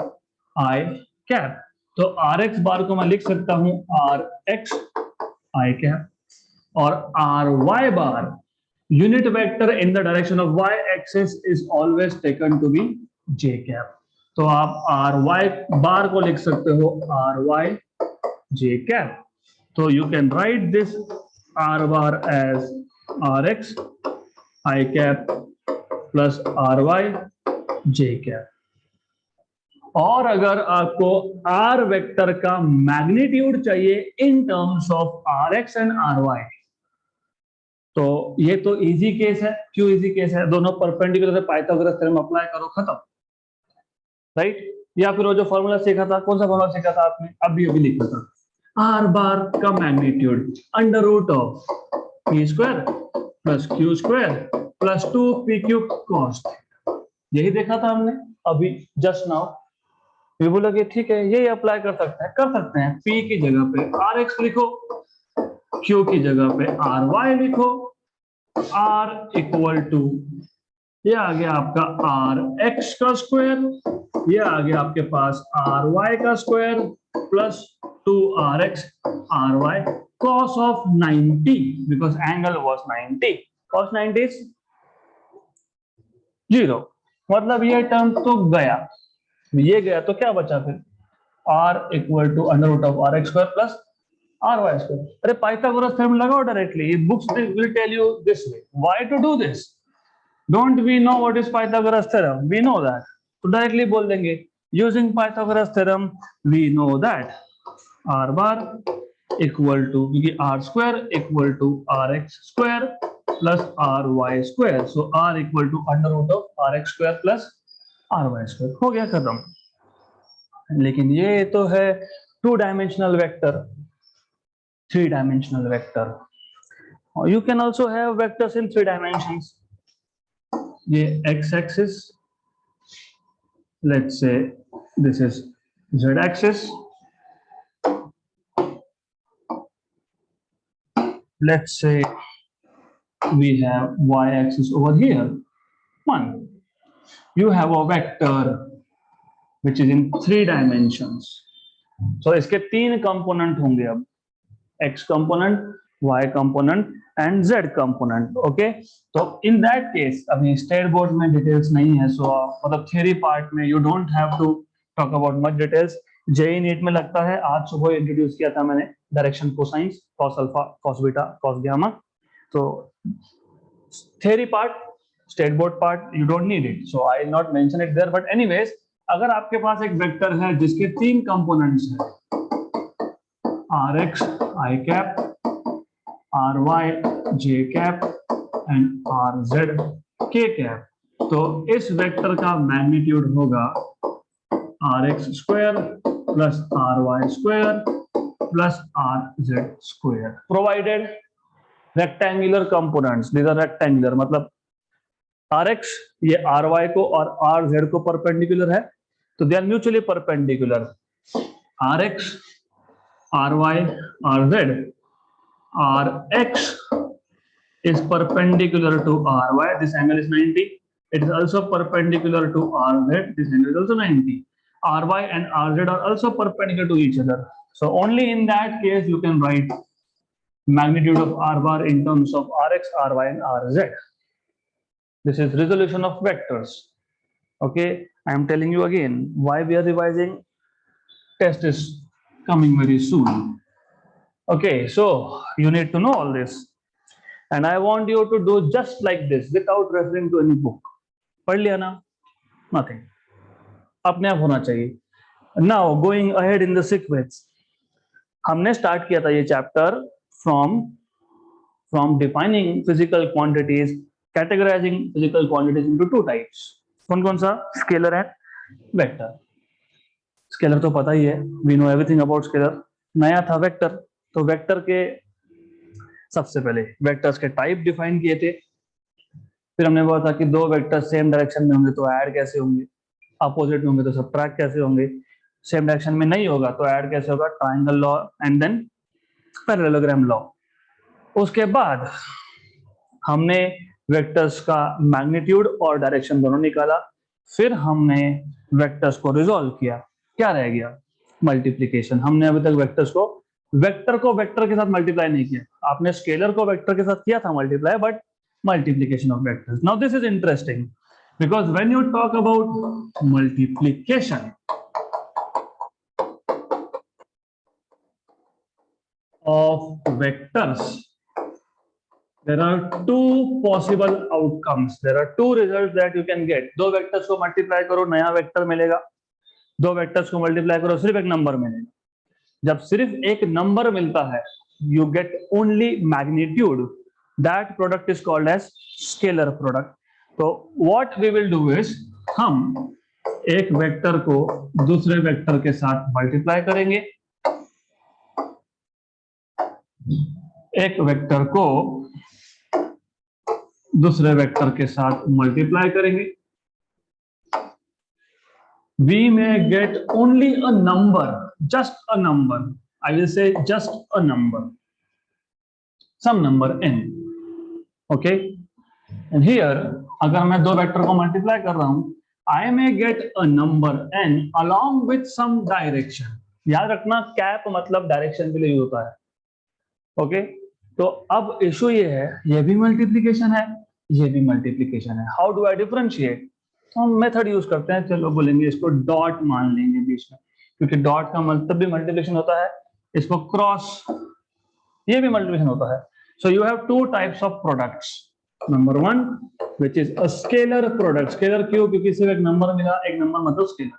I cap. तो R X bar को मैं लिख सकता हूं आर एक्स आई कैप और R Y bar unit vector in the direction of Y axis is always taken to be J cap. तो आप R Y bar को लिख सकते हो आर वाई जे कैप. तो you can write this R bar as R X I cap plus R Y J cap. और अगर आपको आर वेक्टर का मैग्नीट्यूड चाहिए in terms of R X and R Y, तो ये तो easy case है. क्यों इजी केस है? दोनों परपेंडिकुलर है, पाइथागोरस थ्योरम अप्लाई करो, खत्म, राइट? या फिर वो जो फॉर्मूला सीखा था, कौन सा फॉर्मूला सीखा था आपने? अभी लिखा था आर बार का magnitude under root of P square plus Q square plus 2 P cube cos. यही देखा था हमने अभी जस्ट नाउ. ये बोला कि ठीक है, यही अप्लाई कर सकते हैं. पी की जगह पे आर एक्स लिखो, क्यू की जगह पे आर वाई लिखो, आर इक्वल टू ये आ गया आपका आर एक्स का स्क्वायर, ये आ गया आपके पास आर वाई का square plus 2 R X R Y cos of 90 because angle was 90. cos 90 is 0. मतलब ये टर्म तो गया, ये गया तो क्या बचा फिर? r equal to under root of R X square plus R Y square. अरे पाइथागोरस थ्योरम लगाओ directly. Books will tell you this way. Why to do this? Don't we know what is Pythagoras theorem? We know that. तो directly बोल देंगे using Pythagoras theorem we know that r bar equal to, क्योंकि r square equal to rx square plus ry square. So r equal to under root of rx square plus ry square. हो गया खत्म. लेकिन ये तो है 2-dimensional vector, 3-dimensional vector. You can also have vectors in 3 dimensions. ये x axis, let's say this is z axis, let's say we have y axis over here. 1, you have a vector which is in 3 dimensions. So इसके 3 component होंगे अब, x component, y component and z component. ओके, तो in that case अभी state board में details नहीं है, so मतलब थ्योरी पार्ट में you don't have to talk about much details. JEE NEET में लगता है, आज सुबह इंट्रोड्यूस किया था मैंने direction cosines, cos alpha, cos beta, cos gamma. तो theory part, state board part you don't need it, so I will not mention it there. But anyways, अगर आपके पास एक वेक्टर है जिसके 3 कंपोनेंट्स हैं, R X I cap, R Y J cap and R Z K cap, तो इस vector का मैग्नीट्यूड होगा R X square plus R Y square plus R Z square, provided rectangular components. These are rectangular, मतलब R X ये R Y को और R Z को perpendicular है, तो they are mutually perpendicular. R X, R Y, R Z, Rx is perpendicular to Ry. This angle is 90. It is also perpendicular to Rz. This angle is also 90. ry and rz are also perpendicular to each other. So only in that case you can write magnitude of r bar in terms of rx, ry, and rz. This is resolution of vectors. Okay, I am telling you again why we are revising. Test is coming very soon. Okay, so you need to know all this, and I want you to do just like this without referring to any book. पढ़ लिया ना? Nothing. अपने आप होना चाहिए. Now going ahead in the sequence, हमने start किया था ये chapter from defining physical quantities, categorizing physical quantities into two types. कौन कौन सा? Scalar and vector. स्केलर तो पता ही है, we know everything about scalar. नया था वेक्टर. तो वेक्टर के सबसे पहले वेक्टर्स के टाइप डिफाइन किए थे. फिर हमने बोला था कि दो वेक्टर सेम डायरेक्शन में होंगे तो ऐड कैसे होंगे, अपोजिट में होंगे तो सबट्रैक्ट कैसे होंगे, सेम डायरेक्शन में नहीं होगा तो ऐड कैसे होगा, triangle law and then parallelogram law. उसके बाद हमने वेक्टर्स का मैग्नीट्यूड और डायरेक्शन दोनों निकाला. फिर हमने वेक्टर्स को रिजॉल्व किया. क्या रह गया? मल्टीप्लिकेशन. हमने अभी तक वेक्टर को वेक्टर के साथ मल्टीप्लाई नहीं किया. आपने स्केलर को वेक्टर के साथ किया था multiply, but multiplication of vectors. Now this is interesting because when you talk about multiplication of vectors, there are two possible outcomes. There are two results that you can get. दो vectors को multiply करो, नया vector मिलेगा. दो vectors को multiply करो, सिर्फ एक नंबर मिलेगा. जब सिर्फ एक नंबर मिलता है, you get only magnitude. That product is called as scalar product. So what we will do is, हम एक वेक्टर को दूसरे वेक्टर के साथ मल्टीप्लाई करेंगे. एक वेक्टर को दूसरे वेक्टर के साथ मल्टीप्लाई करेंगे. We may get only a number, just a number. I will say just a number, some number n. Okay, and here अगर मैं दो वेक्टर को मल्टीप्लाई कर रहा हूं, I may get a number n along with some direction. याद रखना cap मतलब डायरेक्शन के लिए यूज होता है. ओके, तो अब इशू ये है, ये भी मल्टीप्लिकेशन है, ये भी मल्टीप्लिकेशन है. How do I differentiate? तो हम मेथड यूज करते हैं. चलो बोलेंगे इसको डॉट मान लेंगे बीच में, क्योंकि डॉट का मतलब भी मल्टीप्लिकेशन होता है. इसको क्रॉस, ये भी मल्टीप्लिकेशन होता है. सो you have two types of products. Number one which is a scalar product. Scalar क्यों? क्योंकि सिर्फ एक नंबर मिला, एक नंबर मतलब स्केलर.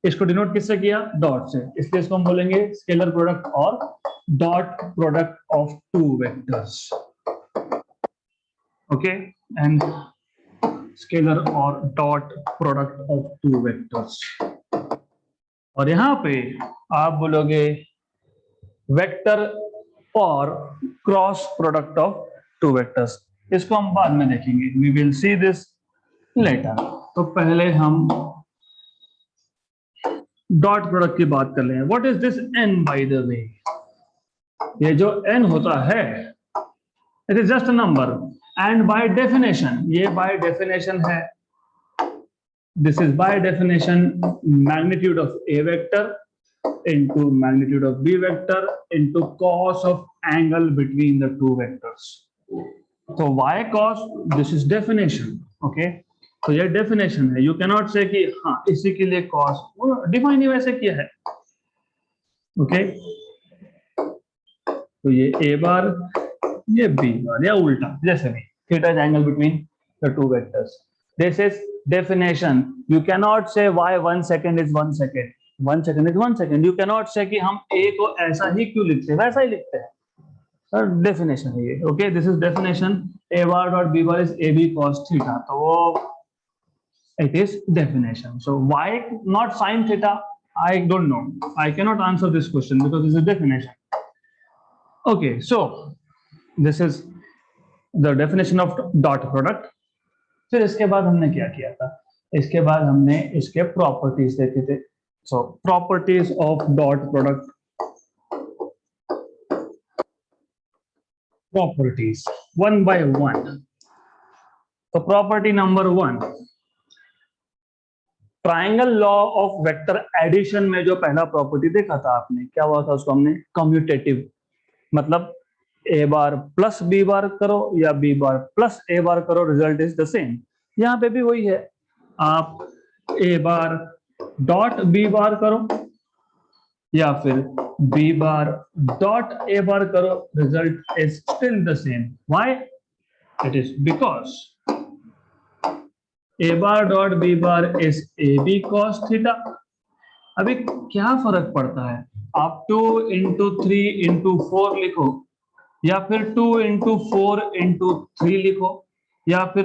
इसको डिनोट किससे किया? डॉट से. इसलिए इसको हम बोलेंगे स्केलर प्रोडक्ट और dot product of two vectors. Okay, and scalar और dot product of two vectors. और यहां पे आप बोलोगे वेक्टर और cross product of two vectors. इसको हम बाद में देखेंगे. We will see this later. तो पहले हम डॉट प्रोडक्ट की बात कर लें. What is this n by the way? ये जो n होता है, it is just a number. And by definition, ये बाय डेफिनेशन है. This is by definition magnitude of a vector into magnitude of b vector into cos of angle between the two vectors. So y cos, this is definition. Okay, तो ये definition है. You can not say कि हाँ इसी के लिए cos, define ही वैसे किया है. ओके, तो ये ए बार, ये बी बार, या उल्टा जैसे भी. Theta is angle between the two vectors. This is definition. You can not say why 1 second is 1 second, 1 second is 1 second. You can not say कि हम ए को ऐसा ही क्यों लिखते हैं, वैसा ही लिखते हैं. डेफिनेशन है ये. Okay, this is definition. A bar dot B bar is A B cos theta. तो वो it is definition. So why not sin theta? I don't know. I cannot answer this question because this is definition. Okay, so this is the definition of dot product. फिर इसके बाद हमने क्या किया था? इसके बाद हमने इसके प्रॉपर्टीज देखे थे. So properties of dot product. Properties one by one. So property number one. Triangle law of vector addition में जो पहला प्रॉपर्टी देखा था आपने, क्या हुआ था उसको हमने कम्यूटेटिव, मतलब ए बार प्लस बी बार करो या B bar plus A bar करो, रिजल्ट इज द सेम। यहाँ पे भी वही है, आप ए बार डॉट बी बार करो या फिर B bar dot A bar करो, result is still the same. Why? It is because A bar dot B bar is A B cos theta. अभी क्या फर्क पड़ता है, आप 2 इंटू 3 इंटू 4 लिखो या फिर 2 इंटू 4 इंटू 3 लिखो या फिर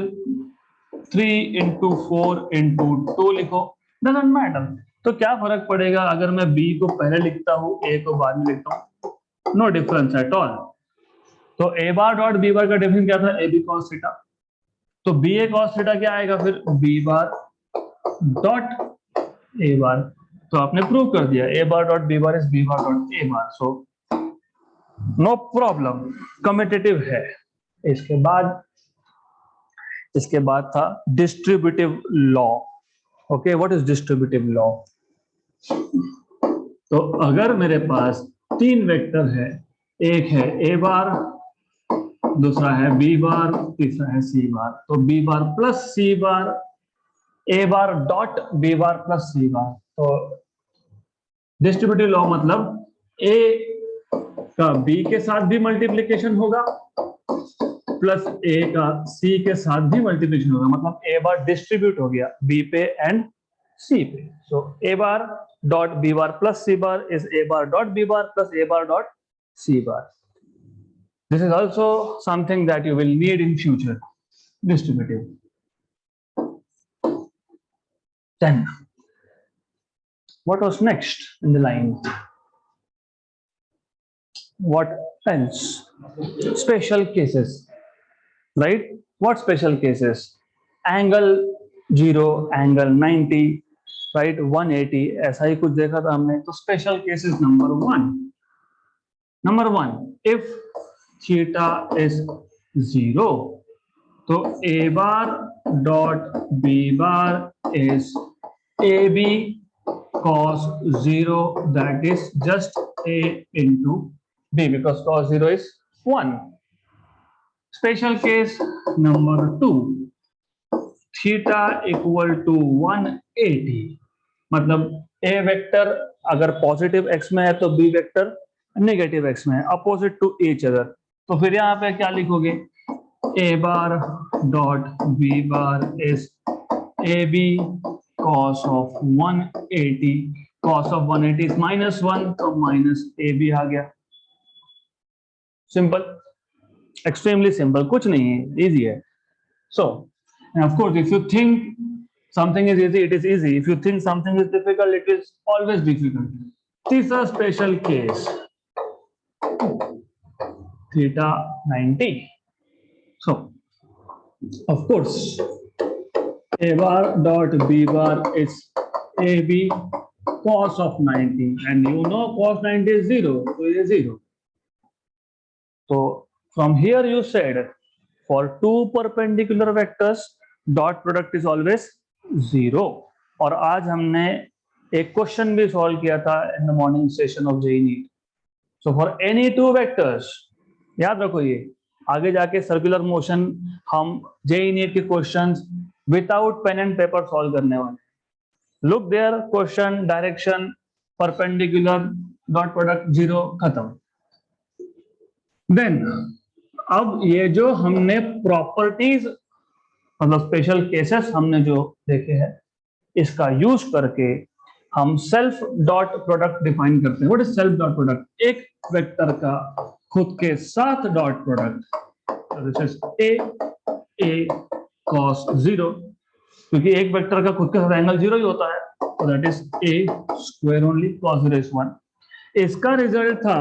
3 इंटू 4 इंटू 2 लिखो, डजंट मैटर। तो क्या फर्क पड़ेगा अगर मैं बी को पहले लिखता हूं ए को बाद में लिखता हूं? No difference at all. तो ए बार डॉट बी बार का डिफरेंस क्या था? A B cos theta. तो बी ए कॉस थीटा क्या आएगा फिर? B bar dot A bar. तो आपने प्रूव कर दिया A bar dot B bar is B bar dot A bar, so no problem, commutative है। इसके बाद था distributive law. Okay, what is distributive law? तो अगर मेरे पास 3 वेक्टर है, एक है ए बार, दूसरा है बी बार, तीसरा है सी बार, तो B bar plus C bar, A bar dot B bar plus C bar. तो डिस्ट्रीब्यूटिव लॉ मतलब ए का बी के साथ भी मल्टीप्लीकेशन होगा प्लस ए का सी के साथ भी मल्टीप्लीकेशन होगा, मतलब ए बार डिस्ट्रीब्यूट हो गया बी पे एंड सी पे। So A bar dot B bar plus C bar is A bar dot B bar plus A bar dot C bar. This is also something that you will need in future, distributive. Then what was next in the line? What else? Special cases, right? What special cases? Angle 0, angle 90, right? 180, ऐसा ही कुछ देखा था हमने। तो special cases number one, if theta is 0, तो a bar dot b bar is ab cos 0, that is just a into b, because cos 0 is 1. Special case number 2, theta equal to 180, मतलब a vector अगर positive x में है तो b vector negative x में है, opposite to each other. तो फिर यहाँ पे क्या लिखोगे? a bar dot b bar is ab cos of 180, cos of 180 is -1, तो माइनस ab आ गया। सिंपल, एक्सट्रीमली सिंपल, कुछ नहीं है, इजी है। सो of course if you think something is easy, it is easy. If you think something is difficult, it is always difficult. तीसरा special case, theta 90. So of course a bar dot b bar is ab cos of 90, and you know cos 90 is 0, so it is 0. So from here you said for two perpendicular vectors dot product is always 0. और आज हमने एक question भी solve किया था in the morning session of JEE NEET. So for any two vectors, याद रखो ये, आगे जाके सर्कुलर मोशन हम जेईई नीट के questions without pen and paper solve करने वाले। Look there, question, direction, perpendicular, dot product 0, खत्म। देन अब ये जो हमने प्रॉपर्टीज मतलब स्पेशल केसेस हमने जो देखे हैं, इसका यूज करके हम सेल्फ डॉट प्रोडक्ट डिफाइन करते हैं। What is self dot product? एक वेक्टर का खुद के साथ dot product, this is a cos 0, क्योंकि एक वेक्टर का खुद के साथ एंगल 0 ही होता है, तो that is A square only, cos 0 is 1। इसका रिजल्ट था,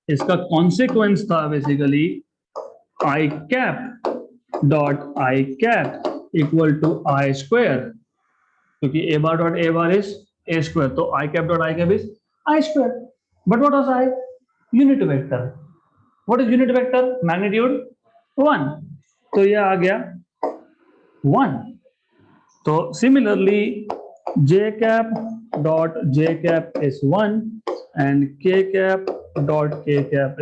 इसका कॉन्सिक्वेंस था basically I cap dot I cap equal to I square, क्योंकि A bar dot A bar is A square, तो I cap dot I cap is I square. But what was I? Unit vector. What is unit vector? Magnitude 1, तो ये आ गया 1। तो similarly j cap dot j cap is 1 and k cap dot k cap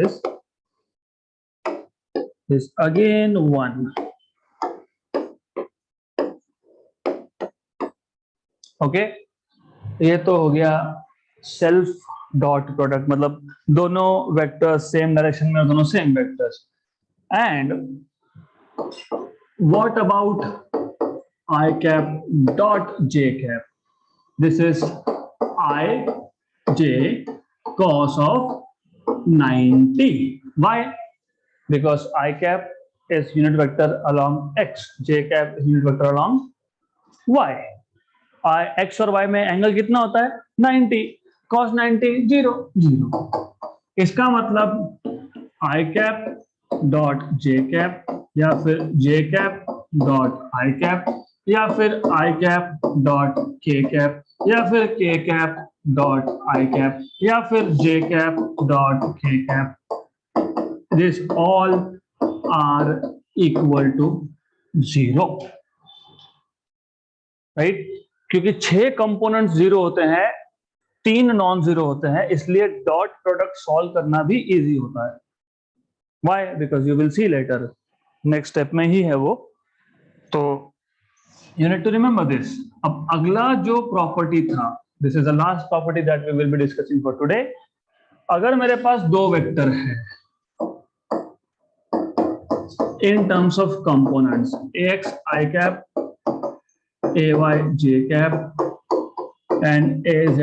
is again 1. Okay, ये तो हो गया self dot product, मतलब दोनों वेक्टर्स सेम डायरेक्शन में, दोनों same vectors. And what about I cap dot j cap? This is I j cos of 90. Why? Because I cap is unit vector along x, j cap is unit vector along y. x और y में angle कितना होता है? 90. cos 90 0 0. इसका मतलब I cap dot j cap या फिर j cap dot I cap या फिर I cap dot k cap या फिर k cap dot I cap या फिर j cap dot k cap. This all are equal to 0, right? क्योंकि 6 components 0 होते हैं, 3 नॉन जीरो होते हैं, इसलिए डॉट प्रोडक्ट सॉल्व करना भी इजी होता है. Why? Because you will see later, next step में ही है वो. तो you need to remember this. अब अगला जो प्रॉपर्टी था, this is the last property that we will be discussing for today. अगर मेरे पास दो वेक्टर है in terms of components, ax I cap, ay j cap and az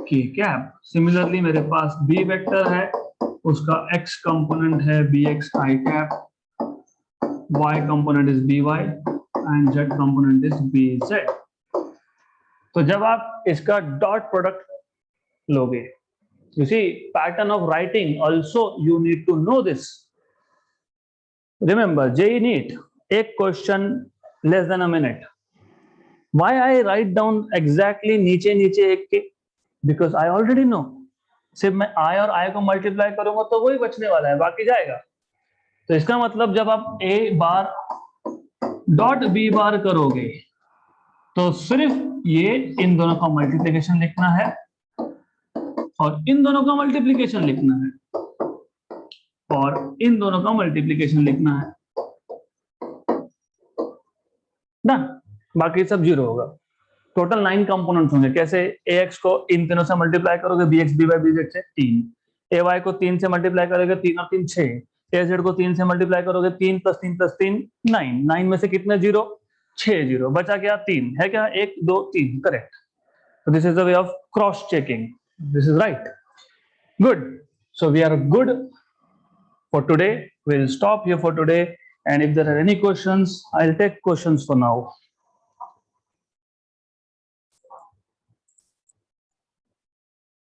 k cap. Similarly मेरे पास b vector है, उसका x component है bx I cap, y component is by and z component is bz. तो जब आप इसका dot product लोगे, you see pattern of writing also you need to know this. Remember JEE NEET, एक question less than a minute. Why I write down exactly नीचे नीचे एक के? Because I already know. सिर्फ मैं I और I को मल्टीप्लाई करूंगा तो वही बचने वाला है, बाकी जाएगा. तो इसका मतलब जब आप A बार डॉट B बार करोगे तो सिर्फ ये इन दोनों का मल्टीप्लिकेशन लिखना है और इन दोनों का मल्टीप्लिकेशन लिखना है और इन दोनों का मल्टीप्लिकेशन लिखना है ना, बाकी सब 0 होगा. टोटल 9 कंपोनेंट्स होंगे. कैसे? ax को इन तीनों से मल्टीप्लाई करोगे, bx by bz से 3, ay को 3 से मल्टीप्लाई करोगे, 3 और 3 6, az को 3 से मल्टीप्लाई करोगे, 3 + 3 + 3 9. 9 में से कितने 0? 6 0. बचा क्या? 3 है क्या? 1 2 3. Correct. So this is the way of cross checking. This is right. Good. So we are good for today. We'll stop here for today. And if there are any questions, I'll take questions for now.